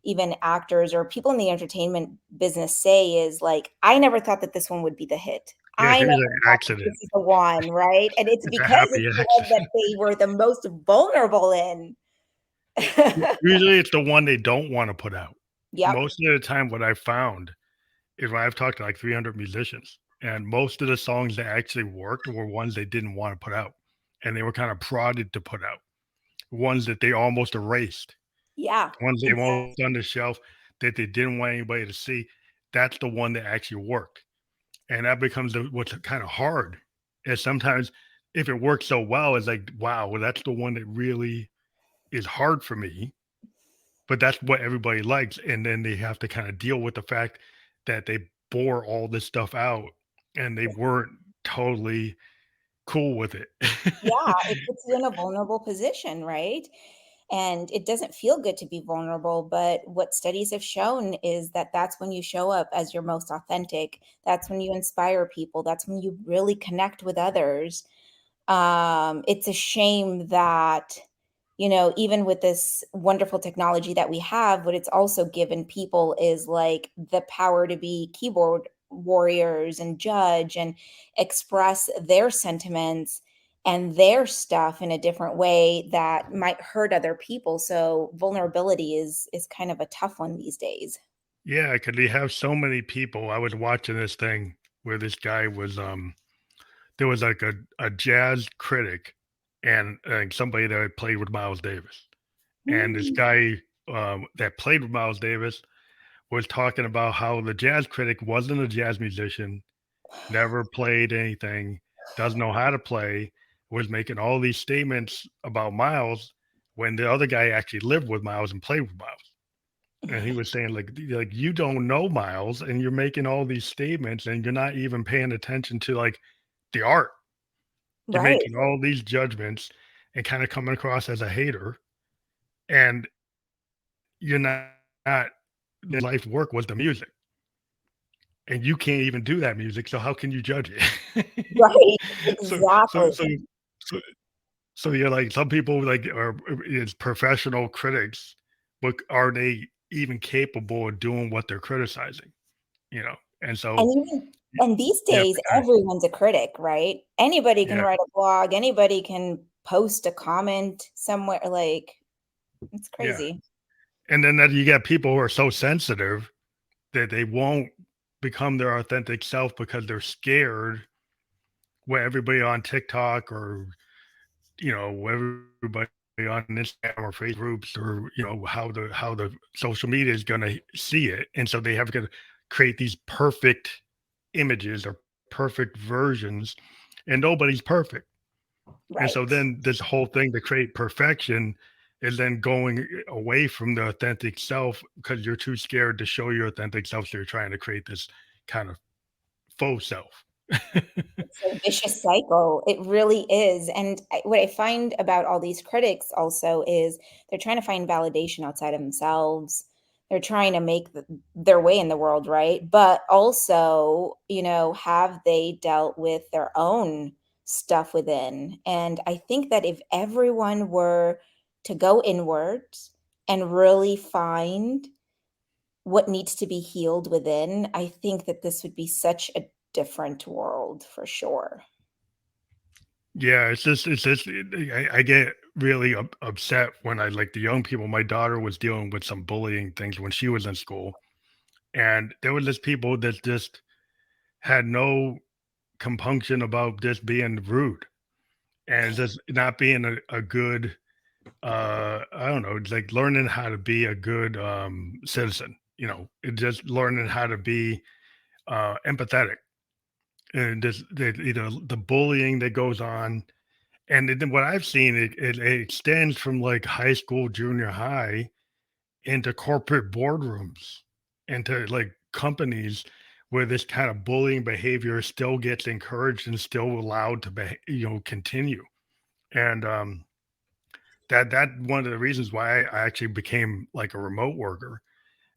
Speaker 2: even actors or people in the entertainment business say is like, I never thought that this one would be the hit.
Speaker 1: Yeah,
Speaker 2: I never
Speaker 1: here's an
Speaker 2: thought that
Speaker 1: accident.
Speaker 2: this is the one, right? And it's
Speaker 1: It's a
Speaker 2: because
Speaker 1: happy
Speaker 2: it's the one that
Speaker 1: accident.
Speaker 2: they were the most vulnerable in.
Speaker 1: Usually, it's the one they don't wanna put out.
Speaker 2: Yep.
Speaker 1: Most of the time, what I've found is when I've talked to, like, 300 musicians, and most of the songs that actually worked were ones they didn't wanna put out, and they were kinda prodded to put out, ones that they almost erased,
Speaker 2: Yeah.
Speaker 1: ones they
Speaker 2: Exactly.
Speaker 1: almost on the shelf that they didn't want anybody to see. That's the one that actually worked, and that becomes what's kinda hard, is sometimes if it works so well, it's like, "Wow, well, that's the one that really is hard for me." But that's what everybody likes, and then they have to kinda deal with the fact that they bore all this stuff out, and they weren't totally cool with it.
Speaker 2: Yeah, it puts you in a vulnerable position, right? And it doesn't feel good to be vulnerable, but what studies have shown is that that's when you show up as your most authentic. That's when you inspire people. That's when you really connect with others. It's a shame that, even with this wonderful technology that we have, what it's also given people is like the power to be keyboard warriors and judge and express their sentiments and their stuff in a different way that might hurt other people. So vulnerability is kind of a tough one these days.
Speaker 1: Yeah, 'cause they have so many people. I was watching this thing where this guy was, there was, like, a jazz critic and somebody that had played with Miles Davis, and this
Speaker 2: Mm.
Speaker 1: guy, that played with Miles Davis was talking about how the jazz critic wasn't a jazz musician, never played anything, doesn't know how to play, was making all these statements about Miles when the other guy actually lived with Miles and played with Miles. And he was saying like you don't know Miles and you're making all these statements and you're not even paying attention to like the art. You're
Speaker 2: Right,
Speaker 1: making all these judgments and kind of coming across as a hater, and you're not life work was the music, and you can't even do that music, so how can you judge it?
Speaker 2: right,
Speaker 1: so so
Speaker 2: exactly.
Speaker 1: so so so you're like some people like are is professional critics, but are they even capable of doing what they're criticizing? You know, and so
Speaker 2: And even and these
Speaker 1: you have
Speaker 2: days,
Speaker 1: to kind of
Speaker 2: everyone's a critic, right? Anybody can
Speaker 1: yeah
Speaker 2: write a blog, anybody can post a comment somewhere, like, it's
Speaker 1: yeah,
Speaker 2: crazy.
Speaker 1: and then that you get people who are so sensitive that they won't become their authentic self because they're scared where everybody on TikTok or everybody on Instagram or Facebook groups or how the social media is going to see it, and so they have to create these perfect images or perfect versions, and nobody's perfect. And so
Speaker 2: Right.
Speaker 1: then this whole thing to create perfection is then going away from the authentic self because you're too scared to show your authentic self. So you're trying to create this kind of faux self.
Speaker 2: It's a vicious cycle. It really is. And what I find about all these critics also is they're trying to find validation outside of themselves. They're trying to make their way in the world, right? But also, have they dealt with their own stuff within? And I think that if everyone were to go inward and really find what needs to be healed within, I think that this would be such a different world for sure.
Speaker 1: Yeah, I get really upset when I like the young people. My daughter was dealing with some bullying things when she was in school, and there was just people that just had no compunction about just being rude and just not being a good I don't know, it's like learning how to be a good citizen, just learning how to be empathetic and just the bullying that goes on. And then what I've seen, it extends from like high school, junior high into corporate boardrooms, into like companies where this kind of bullying behavior still gets encouraged and still allowed to continue. And that one of the reasons why I actually became like a remote worker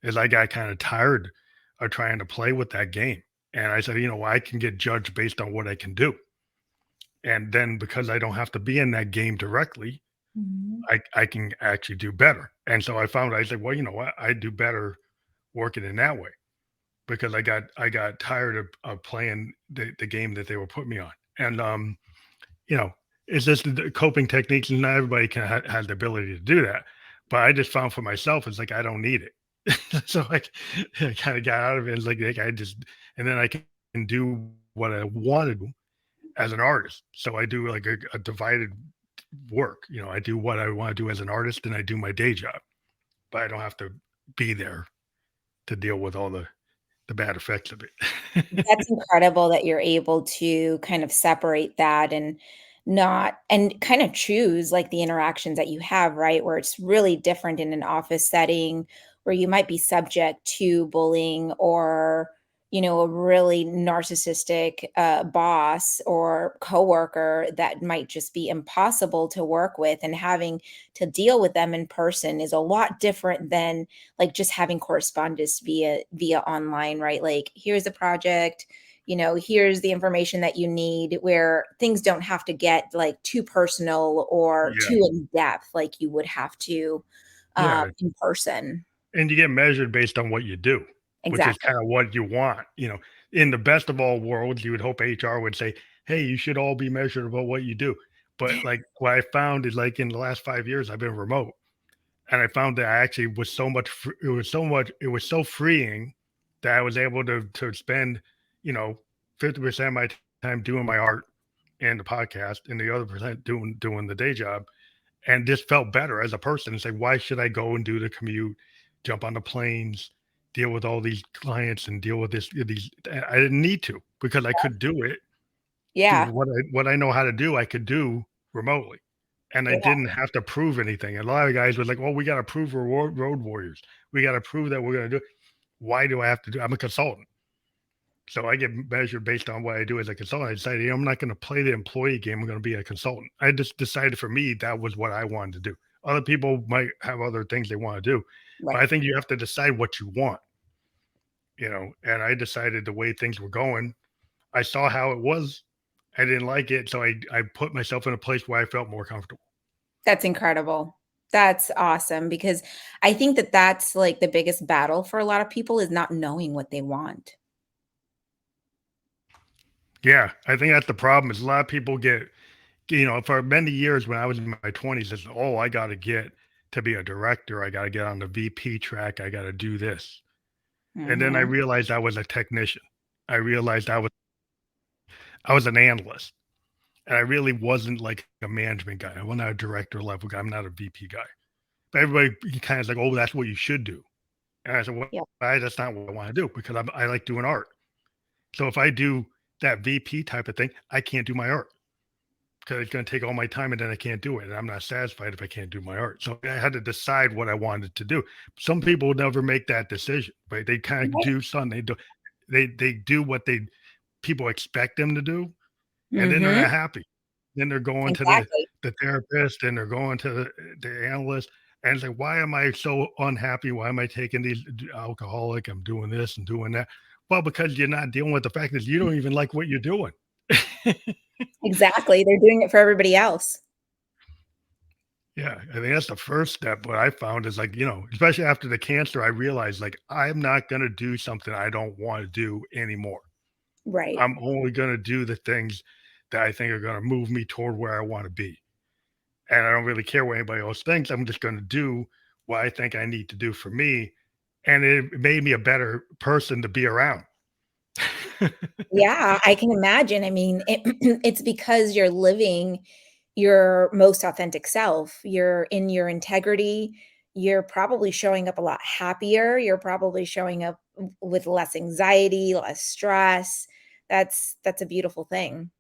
Speaker 1: is I got kind of tired of trying to play with that game. And I said, I can get judged based on what I can do. And then because I don't have to be in that game directly,
Speaker 2: Mhm.
Speaker 1: I can actually do better. And so I found I said, well, you know what? I do better working in that way because I got tired of playing the game that they were putting me on. And you know, it's just the coping techniques, and not everybody has the ability to do that. But I just found for myself, it's like I don't need it. So I kind of got out of it. It's like I just, and then I can do what I want to do as an artist. So I do like a divided work. I do what I want to do as an artist, and I do my day job. But I don't have to be there to deal with all the bad effects of it.
Speaker 2: That's incredible that you're able to kind of separate that and not and kind of choose like the interactions that you have, right? Where it's really different in an office setting where you might be subject to bullying or, a really narcissistic boss or coworker that might just be impossible to work with, and having to deal with them in person is a lot different than like just having correspondence via online, right? Like, here's the project, here's the information that you need, where things don't have to get like too personal or
Speaker 1: Yeah,
Speaker 2: too in depth like you would have to
Speaker 1: yeah.
Speaker 2: in person.
Speaker 1: And you get measured based on what you do, which is
Speaker 2: Exactly.
Speaker 1: kind of what you want. In the best of all worlds, you would hope HR would say, "Hey, you should all be measured about what you do." But like what I found is like in the last 5 years, I've been remote, and I found that I actually was so much. It was so freeing that I was able to spend, you know, 50% of my time doing my art and the podcast, and the other percent doing the day job, and just felt better as a person and say, why should I go and do the commute, jump on the planes, deal with all these clients and deal with these? I didn't need to because I could do it do
Speaker 2: Yeah.
Speaker 1: what I know how to do, I could do remotely, and I
Speaker 2: Yeah.
Speaker 1: didn't have to prove anything. A lot of guys were like, "Well, we got to prove we're road warriors. We got to prove that we're going to do." Why do I have to do? I'm a consultant, so I get measured based on what I do as a consultant. I decided, I'm not going to play the employee game. I'm going to be a consultant. I just decided for me that was what I wanted to do. Other people might have other things they want to do, but I
Speaker 2: Right.
Speaker 1: think you have to decide what you want. And I decided the way things were going, I saw how it was. I didn't like it, so I put myself in a place where I felt more comfortable.
Speaker 2: That's incredible. That's awesome because I think that that's like the biggest battle for a lot of people is not knowing what they want.
Speaker 1: Yeah, I think that's the problem. Is a lot of people get, for many years when I was in my 20s, it's, oh, I got to get to be a director. I got to get on the VP track. I got to do this. And then I
Speaker 2: Mhm.
Speaker 1: realized I was a technician. I realized I was an analyst, and I really wasn't like a management guy. I was not a director level guy. I'm not a VP guy. But everybody kind of like, oh, that's what you should do. And I said, well,
Speaker 2: Yeah.
Speaker 1: that's not what I want to do because I like doing art. So if I do that VP type of thing, I can't do my art because it's going to take all my time and then I can't do it. And I'm not satisfied if I can't do my art. So I had to decide what I wanted to do. Some people never make that decision, but they kind of
Speaker 2: Right.
Speaker 1: do something. They do what they people expect them to do, and then they're
Speaker 2: Mhm.
Speaker 1: not happy. Then they're going to
Speaker 2: Exactly.
Speaker 1: the therapist and they're going to the analyst. And it's like, why am I so unhappy? Why am I taking these alcoholic? I'm doing this and doing that. Well, because you're not dealing with the fact that you don't even like what you're doing.
Speaker 2: Exactly. They're doing it for everybody else.
Speaker 1: Yeah, I think that's the first step. What I found is like, especially after the cancer, I realized like I'm not going to do something I don't want to do anymore.
Speaker 2: Right.
Speaker 1: I'm only going to do the things that I think are going to move me toward where I want to be. And I don't really care what anybody else thinks. I'm just going to do what I think I need to do for me. And it made me a better person to be around.
Speaker 2: Yeah, I can imagine. I mean, it's because you're living your most authentic self. You're in your integrity. You're probably showing up a lot happier. You're probably showing up with less anxiety, less stress. That's a beautiful thing.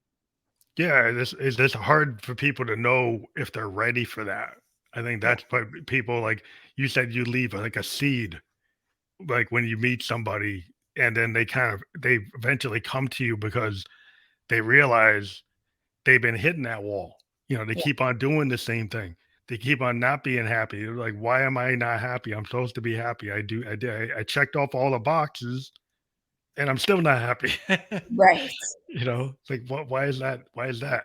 Speaker 1: Yeah, this is this hard for people to know if they're ready for that. I think
Speaker 2: Yeah.
Speaker 1: that's what people like you said you leave like a seed, like when you meet somebody and then they eventually come to you because they realize they've been hitting that wall. They
Speaker 2: Yeah.
Speaker 1: keep on doing the same thing. They keep on not being happy. They're like, why am I not happy? I'm supposed to be happy. I did. I checked off all the boxes and I'm still not happy.
Speaker 2: Right.
Speaker 1: It's like, what? Why is that? Why is that?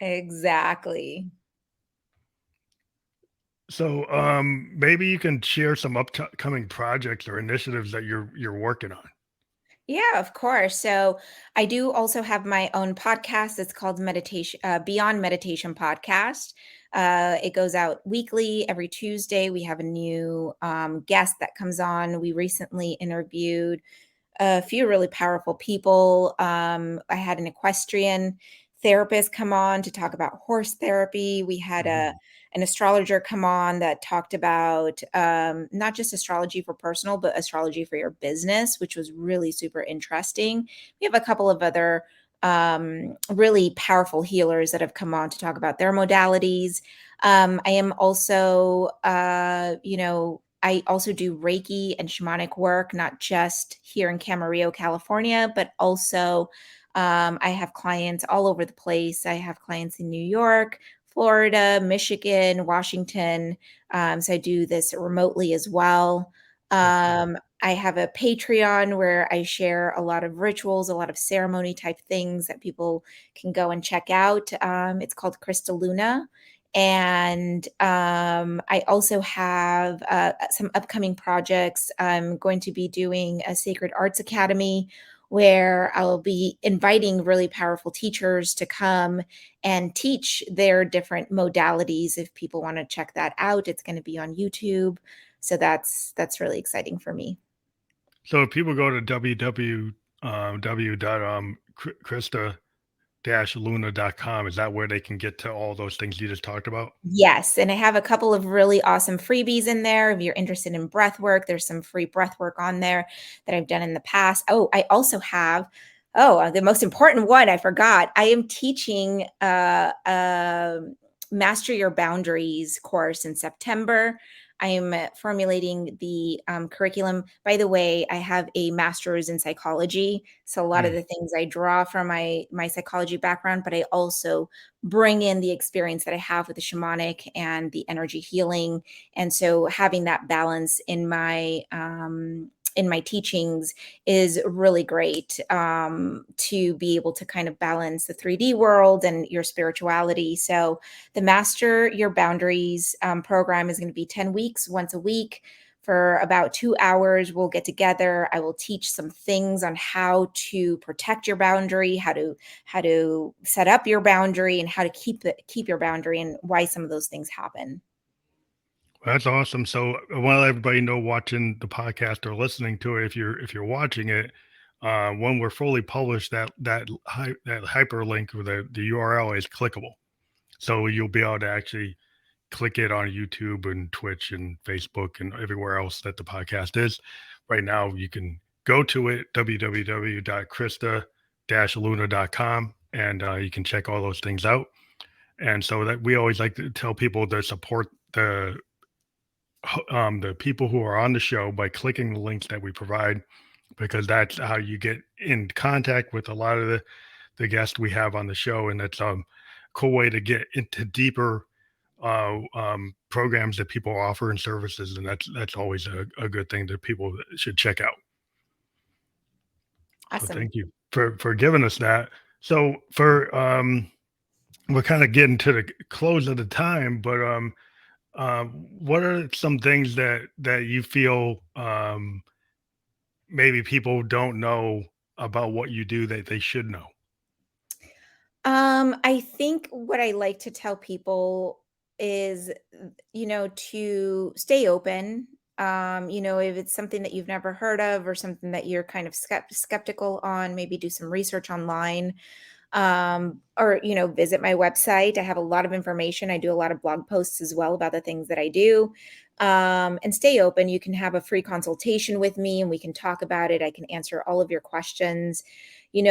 Speaker 2: Exactly.
Speaker 1: So, maybe you can share some upcoming projects or initiatives that you're working on.
Speaker 2: Yeah, of course. So I do also have my own podcast. It's called Meditation Beyond Meditation Podcast. It goes out weekly. Every Tuesday, we have a new guest that comes on. We recently interviewed a few really powerful people. I had an equestrian therapist come on to talk about horse therapy. We had
Speaker 1: Mhm.
Speaker 2: an astrologer come on that talked about not just astrology for personal, but astrology for your business, which was really super interesting. We have a couple of other really powerful healers that have come on to talk about their modalities. I am also, I also do Reiki and shamanic work, not just here in Camarillo, California, but also I have clients all over the place. I have clients in New York, Florida, Michigan, Washington. So I do this remotely as well.
Speaker 1: That's cool.
Speaker 2: I have a Patreon where I share a lot of rituals, a lot of ceremony type things that people can go and check out. It's called Crysta Luna. And I also have some upcoming projects. I'm going to be doing a Sacred Arts Academy where I'll be inviting really powerful teachers to come and teach their different modalities. If people want to check that out, it's going to be on YouTube. So that's really exciting for me.
Speaker 1: So if people go to www dot Krista-Luna.com, is that where they can get to all those things you just talked about?
Speaker 2: Yes, and I have a couple of really awesome freebies in there. If you're interested in breath work, there's some free breath work on there that I've done in the past. Oh, I also have Oh, the most important one, I forgot. I am teaching Master Your Boundaries course in September. I am formulating the curriculum. By the way, I have a master's in psychology, so a lot of
Speaker 1: Mm.
Speaker 2: the things I draw from my psychology background, but I also bring in the experience that I have with the shamanic and the energy healing, and so having that balance in my teachings is really great, to be able to kind of balance the 3D world and your spirituality. So, the Master Your Boundaries program is going to be 10 weeks, once a week. For about 2 hours, we'll get together. I will teach some things on how to protect your boundary, how to set up your boundary, and how to keep your boundary, and why some of those things happen.
Speaker 1: That's awesome. So I want to let everybody know watching the podcast or listening to it, if you're watching it, when we're fully published, that hyperlink or the URL is clickable. So you'll be able to actually click it on YouTube and Twitch and Facebook and everywhere else that the podcast is. Right now, you can go to it, www.crysta-luna.com, and you can check all those things out. And so that we always like to tell people to support the people who are on the show by clicking the links that we provide, because that's how you get in contact with a lot of the guests we have on the show, and that's a cool way to get into deeper programs that people offer and services, and that's always a good thing that people should check out. So
Speaker 2: Awesome.
Speaker 1: thank you for giving us that. So for we're kind of getting to the close of the time, but what are some things that you feel maybe people don't know about what you do that they should know?
Speaker 2: I think what I like to tell people is, to stay open. If it's something that you've never heard of or something that you're kind of skeptical on, maybe do some research online, or visit my website. I have a lot of information. I do a lot of blog posts as well about the things that I do. And stay open. You can have a free consultation with me and we can talk about it. I can answer all of your questions.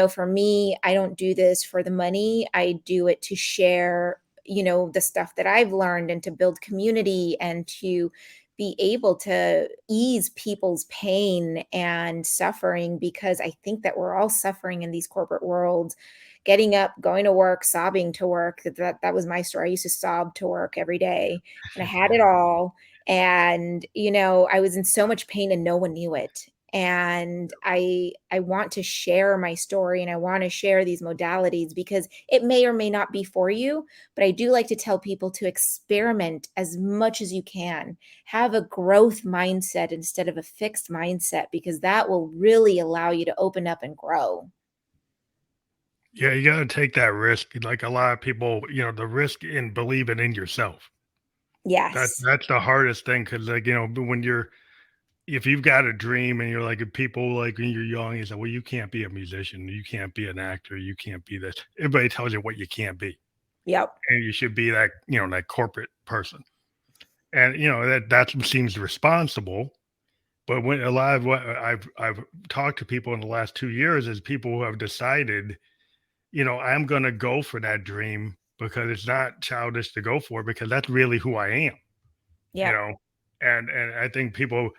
Speaker 2: For me, I don't do this for the money. I do it to share, the stuff that I've learned, and to build community, and to be able to ease people's pain and suffering, because I think that we're all suffering in these corporate worlds, getting up, going to work, sobbing to work. That was my story. I used to sob to work every day, and I had it all. And I was in so much pain and no one knew it. And I want to share my story, and I want to share these modalities, because it may or may not be for you, but I do like to tell people to experiment as much as you can. Have a growth mindset instead of a fixed mindset, because that will really allow you to open up and grow.
Speaker 1: Yeah, you got to take that risk. Like a lot of people, the risk in believing in yourself.
Speaker 2: Yes.
Speaker 1: That's the hardest thing, because like when you're if you've got a dream and you're like people like when you're young, you say, well, you can't be a musician, you can't be an actor, you can't be this. Everybody tells you what you can't be,
Speaker 2: Yep.
Speaker 1: and you should be that that corporate person, and that seems responsible. But when a lot of what I've talked to people in the last 2 years is people who have decided, I'm going to go for that dream because it's not childish to go for it, because that's really who I am, you
Speaker 2: Yep.
Speaker 1: know. And I think people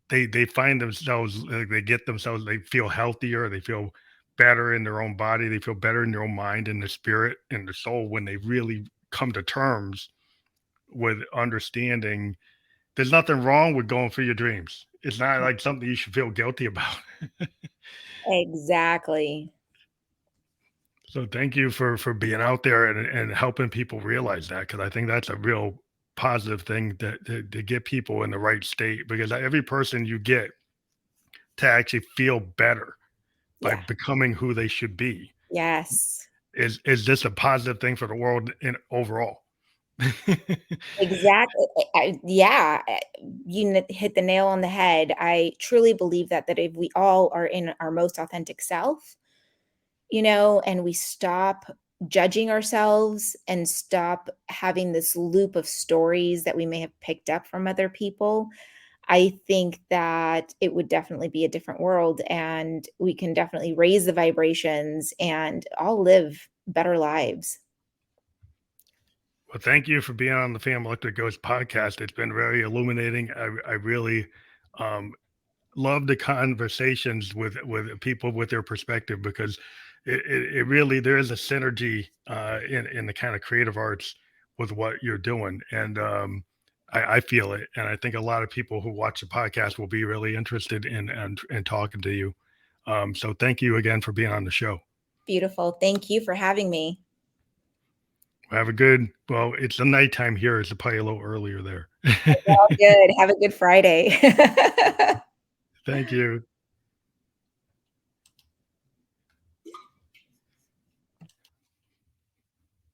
Speaker 1: they find themselves, they get themselves, they feel healthier, they feel better in their own body, they feel better in their own mind and the spirit and the soul when they really come to terms with understanding there's nothing wrong with going for your dreams. It's not like something you should feel guilty about.
Speaker 2: Exactly.
Speaker 1: So thank you for being out there and helping people realize that, because I think that's a real positive thing to get people in the right state, because every person you get to actually feel better by
Speaker 2: Yeah.
Speaker 1: becoming who they should be
Speaker 2: Yes.
Speaker 1: is this a positive thing for the world in overall.
Speaker 2: Exactly. Yeah, hit the nail on the head. I truly believe that if we all are in our most authentic self, and we stop judging ourselves and stop having this loop of stories that we may have picked up from other people, I think that it would definitely be a different world, and we can definitely raise the vibrations and all live better lives.
Speaker 1: Well, thank you for being on the Family Electric Ghost podcast. It's been very illuminating. I really um, love the conversations with people with their perspective, because it really, there is a synergy in the kind of creative arts with what you're doing, and I feel it, and I think a lot of people who watch the podcast will be really interested in talking to you. So thank you again for being on the show.
Speaker 2: Beautiful. Thank you for having me.
Speaker 1: Have a good, well, it's the nighttime here. It's probably a little earlier there.
Speaker 2: All good. Have a good Friday.
Speaker 1: Thank you.